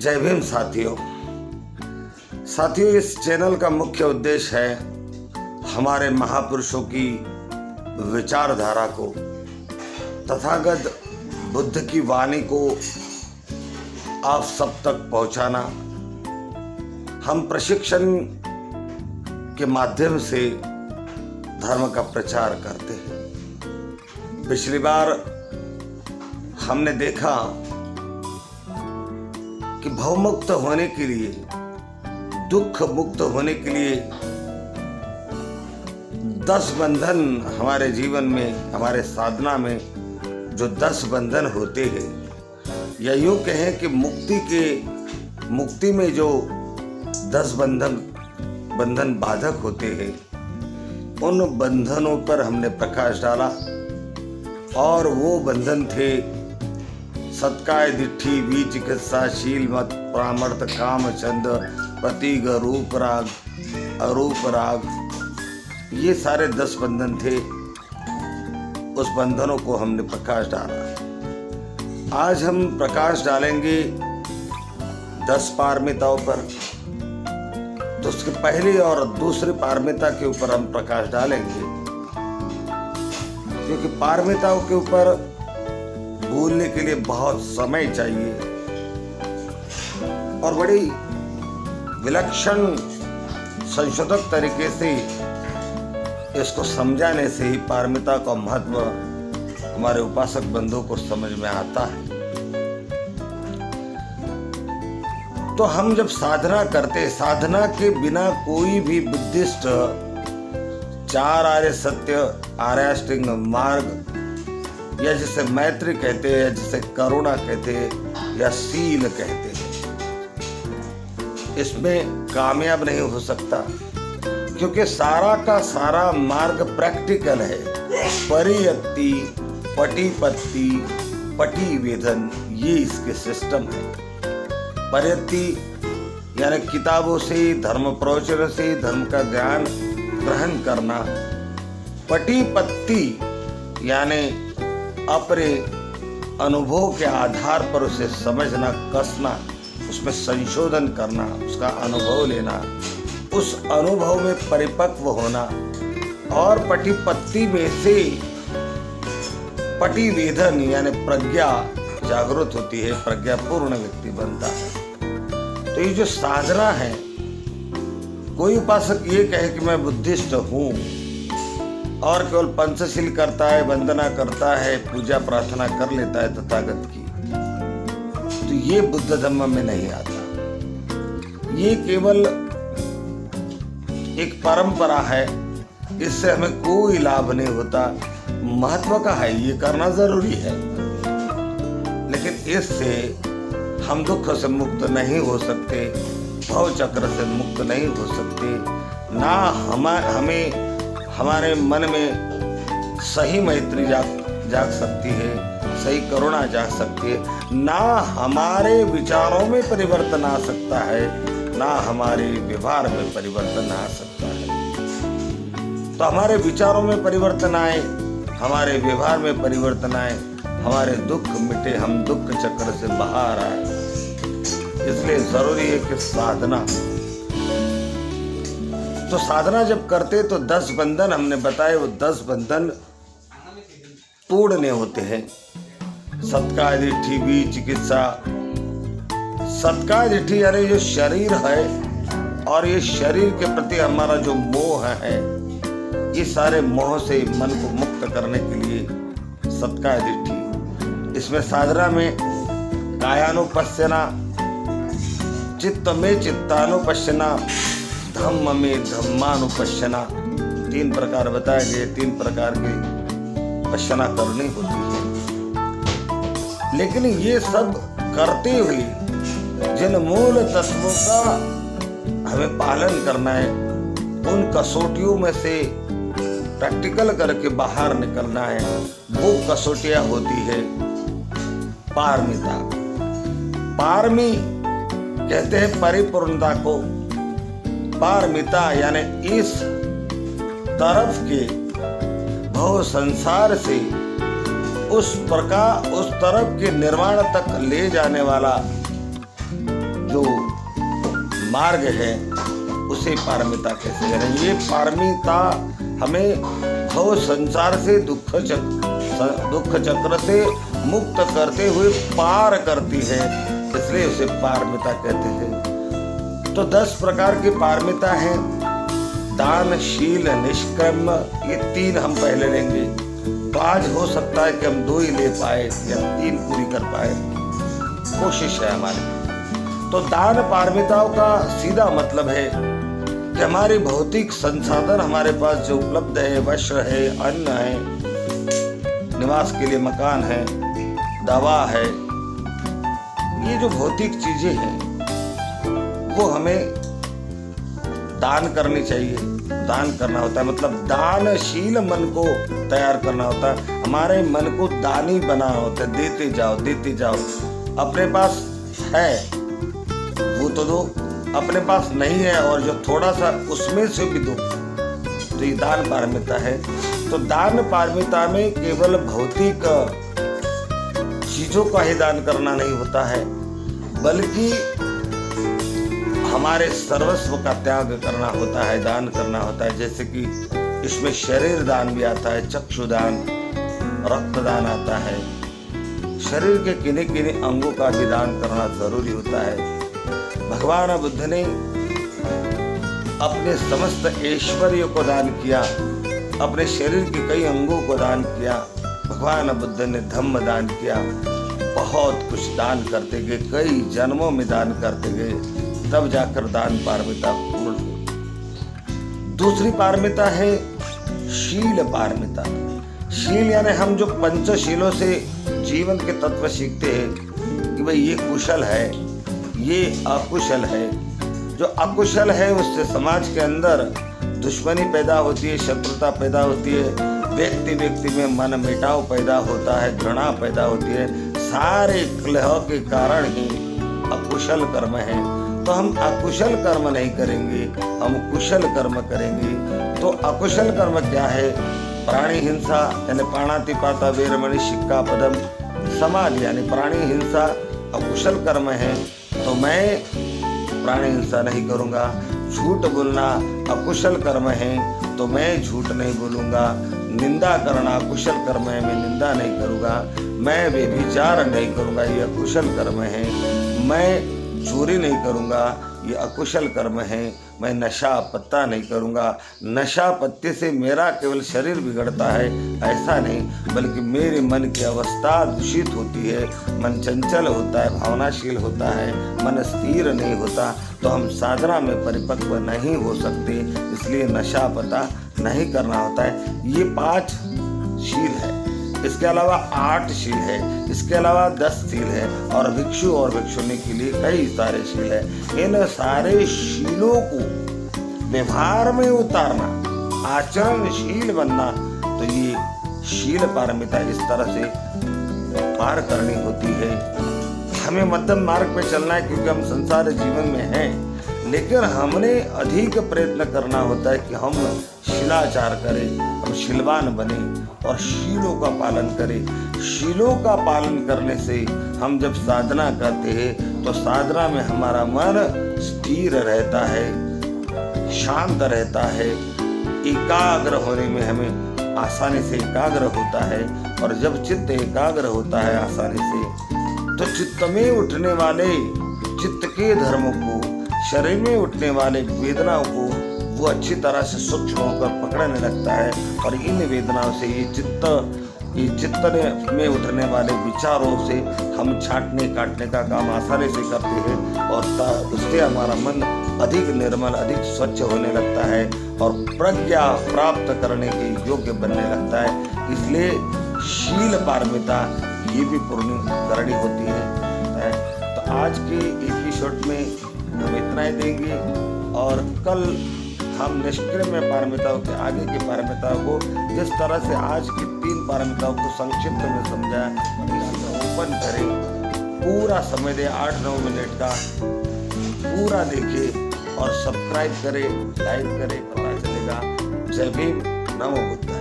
जय भीम साथियों। इस चैनल का मुख्य उद्देश्य है हमारे महापुरुषों की विचारधारा को, तथागत बुद्ध की वाणी को आप सब तक पहुंचाना। हम प्रशिक्षण के माध्यम से धर्म का प्रचार करते हैं। पिछली बार हमने देखा कि भवमुक्त होने के लिए, दुख मुक्त होने के लिए 10 बंधन हमारे जीवन में, हमारे साधना में जो 10 बंधन होते हैं, या यूं कहें कि मुक्ति में जो 10 बंधन बाधक होते हैं, उन बंधनों पर हमने प्रकाश डाला। और वो बंधन थे सत्काय दिट्ठी, विचिकित्सा, शील मत, परामर्थ, काम छंद, प्रतीक, रूप राग, अरूप राग, ये सारे 10 बंधन थे। उस बंधनों को हमने प्रकाश डाला। आज हम प्रकाश डालेंगे 10 पारमिताओं पर। तो उसके पहली और दूसरी पारमिता के ऊपर हम प्रकाश डालेंगे, क्योंकि पारमिताओं के ऊपर बोलने के लिए बहुत समय चाहिए और बड़ी विलक्षण संशोधक तरीके से इसको समझाने से ही पारमिता का महत्व हमारे उपासक बंधुओं को समझ में आता है। तो हम जब साधना करते, साधना के बिना कोई भी बुद्धिस्ट 4 आर्य सत्य, आर्याष्टांग मार्ग, या जिसे मैत्री कहते हैं, या जिसे करुणा कहते हैं, या शील कहते हैं, इसमें कामयाब नहीं हो सकता। क्योंकि सारा का सारा मार्ग प्रैक्टिकल है। परियत्ति, पटिपत्ति, पटिवेदन, ये इसके सिस्टम है। परियत्ति यानी किताबों से, धर्म प्रवचन से धर्म का ज्ञान ग्रहण करना। पटिपत्ति यानी अपने अनुभव के आधार पर उसे समझना, कसना, उसमें संशोधन करना, उसका अनुभव लेना, उस अनुभव में परिपक्व होना। और पटिपत्ति में से पटिवेदन यानी प्रज्ञा जागृत होती है, प्रज्ञापूर्ण व्यक्ति बनता है। तो ये जो साधना है, कोई उपासक ये कहे कि मैं बुद्धिस्ट हूँ और केवल पंचशील करता है, वंदना करता है, पूजा प्रार्थना कर लेता है तथागत की, तो ये बुद्ध धम्म में नहीं आता। ये केवल एक परंपरा है, इससे हमें कोई लाभ नहीं होता। महत्व का है, ये करना जरूरी है, लेकिन इससे हम दुख से मुक्त नहीं हो सकते, भव चक्र से मुक्त नहीं हो सकते। ना हमें हमारे मन में सही मैत्री जाग सकती है, सही करुणा जाग सकती है, ना हमारे विचारों में परिवर्तन आ सकता है, ना हमारे व्यवहार में परिवर्तन आ सकता है। तो हमारे विचारों में परिवर्तन आए, हमारे व्यवहार में परिवर्तन आए, हमारे दुख मिटे, हम दुख चक्र से बाहर आए। इसलिए जरूरी है कि साधना, तो साधना जब करते तो 10 बंधन हमने बताए, वो 10 बंधन तोड़ने होते हैं। सत्काय दिट्ठी, विचिकित्सा। सत्काय दिट्ठी यानी जो शरीर है और ये शरीर के प्रति हमारा जो मोह है, ये सारे मोह से मन को मुक्त करने के लिए सत्काय दिट्ठी। इसमें साधना में कायानुपश्यना, चित्त में चित्तानुपश्यना, धम्म में धम्मानुपश्यना, 3 प्रकार बताए गए। 3 प्रकार की पश्यना करनी होती है। लेकिन ये सब करते हुए जिन मूल तत्वों का हमें पालन करना है, उन कसौटियों में से प्रैक्टिकल करके बाहर निकलना है, वो कसौटियां होती है पारमिता। पारमी कहते हैं परिपूर्णता को। पारमिता यानी इस तरफ के भव संसार से उस तरफ के निर्वाण तक ले जाने वाला मार्ग है उसे पारमिता कैसे करें। ये पारमिता हमें भव संसार से दुख चक्र से मुक्त करते हुए पार करती है, इसलिए उसे पारमिता कहते हैं। तो 10 प्रकार की पारमिता है। दान, शील, निष्कर्म, ये 3 हम पहले लेंगे। तो आज हो सकता है कि हम 2 ही ले पाए या 3 पूरी कर पाए, कोशिश है हमारी। तो दान पारमिताओं का सीधा मतलब है कि हमारे भौतिक संसाधन हमारे पास जो उपलब्ध है, वस्त्र है, अन्न है, निवास के लिए मकान है, दवा है, ये जो भौतिक चीजें हैं वो हमें दान करनी चाहिए। दान करना होता है मतलब दानशील मन को तैयार करना होता है। हमारे मन को दानी बनाना होता है। देते जाओ, देते जाओ। अपने पास है वो तो दो, अपने पास नहीं है और जो थोड़ा सा उसमें से भी दो, तो ये दान पारमिता है। तो दान पारमिता में केवल भौतिक चीजों का ही दान करना नहीं होता है, बल्कि हमारे सर्वस्व का त्याग करना होता है, दान करना होता है। जैसे कि इसमें शरीर दान भी आता है, चक्षुदान, रक्तदान आता है। शरीर के किन्हीं किन्हीं अंगों का भी दान करना जरूरी होता है। भगवान बुद्ध ने अपने समस्त ऐश्वर्य को दान किया, अपने शरीर के कई अंगों को दान किया। भगवान बुद्ध ने धम्म दान किया, बहुत कुछ दान करते गए, कई जन्मों में दान करते गए, तब जाकर दान पारमिता पूर्ण हुई। दूसरी पारमिता है शील पारमिता। शील यानी हम जो पंचशीलों से जीवन के तत्व सीखते हैं कि भाई ये कुशल है, ये अकुशल है। जो अकुशल है उससे समाज के अंदर दुश्मनी पैदा होती है, शत्रुता पैदा होती है, व्यक्ति व्यक्ति में मन मिटाव पैदा होता है, घृणा पैदा होती है। सारे कलह के कारण ही अकुशल कर्म है। तो हम अकुशल कर्म नहीं करेंगे, हम कुशल कर्म करेंगे। तो अकुशल कर्म क्या है? प्राणी हिंसा यानी प्राणातिपाता वेरमणि शिक्कापदम समाधि यानी प्राणी हिंसा अकुशल कर्म है, तो मैं प्राणी हिंसा नहीं करूंगा। झूठ बोलना अकुशल कर्म है, तो मैं झूठ नहीं बोलूंगा। निंदा करना अकुशल कर्म है, मैं निंदा नहीं करूंगा। मैं व्यभिचार नहीं करूंगा, ये अकुशल कर्म है। मैं चोरी नहीं करूंगा, ये अकुशल कर्म है। मैं नशा पत्ता नहीं करूंगा। नशा पत्ते से मेरा केवल शरीर बिगड़ता है ऐसा नहीं, बल्कि मेरे मन की अवस्था दूषित होती है, मन चंचल होता है, भावनाशील होता है, मन स्थिर नहीं होता, तो हम साधना में परिपक्व नहीं हो सकते। इसलिए नशा पता नहीं करना होता है। ये 5 शील है। इसके अलावा 8 शील है, इसके अलावा 10 शील है, और भिक्षु और भिक्षुणी के लिए कई सारे शील है। इन सारे शीलों को व्यवहार में उतारना, आचरणशील बनना, तो ये शील पारमिता इस तरह से पार करनी होती है। हमें मध्यम मार्ग पे चलना है क्योंकि हम संसार जीवन में हैं, लेकिन हमने अधिक प्रयत्न करना होता है कि हम शिलाचार करें, हम शीलवान बने और शीलों का पालन करें। शीलों का पालन करने से हम जब साधना करते हैं तो साधना में हमारा मन स्थिर रहता है, शांत रहता है, एकाग्र होने में हमें आसानी से एकाग्र होता है। और जब चित्त एकाग्र होता है आसानी से, तो चित्त में उठने वाले चित्त के धर्मों को, शरीर में उठने वाले वेदनाओं को वो अच्छी तरह से सूक्ष्म होकर पकड़ने लगता है। और इन वेदनाओं से ये चित्त में उठने वाले विचारों से हम छांटने काटने का काम आसानी से करते हैं, और उससे हमारा मन अधिक निर्मल, अधिक स्वच्छ होने लगता है और प्रज्ञा प्राप्त करने के योग्य बनने लगता है। इसलिए शील पारमिता ये भी पूर्ण करनी होती है। तो आज के एपिसोड में हम इतना ही देंगे, और कल हम निष्क्रिय पारमिताओं के आगे की पारमिताओं को, जिस तरह से आज की 3 पारमिताओं को संक्षिप्त में समझाया, ओपन करें, पूरा समय दे 8-9 मिनट का पूरा देखें और सब्सक्राइब करें, लाइक करें, पता चलेगा। जय भीम, नमो बुद्धाय।